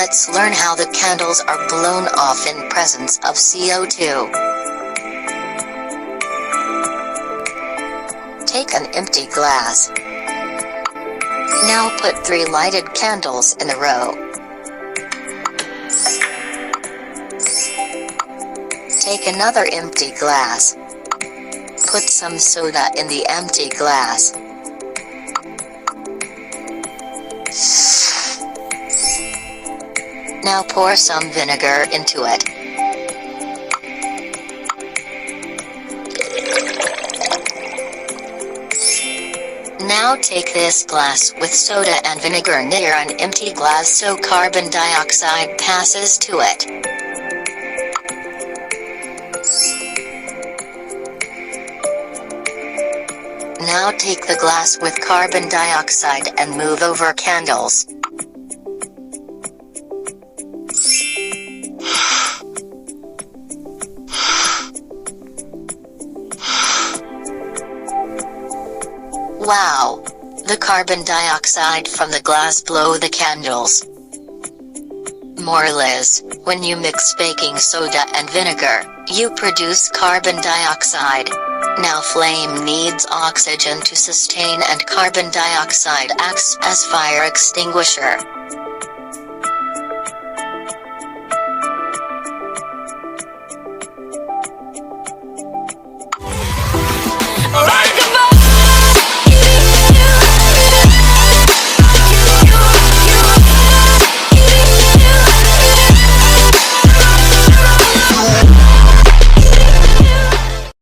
Let's learn how the candles are blown off in presence of CO2. Take an empty glass. Now put 3 lighted candles in a row. Take another empty glass. Put some soda in the empty glass. Now pour some vinegar into it. Now take this glass with soda and vinegar near an empty glass so carbon dioxide passes to it. Now take the glass with carbon dioxide and move over candles. Wow! The carbon dioxide from the glass blow the candles. Morelis, when you mix baking soda and vinegar, you produce carbon dioxide. Now flame needs oxygen to sustain and carbon dioxide acts as fire extinguisher.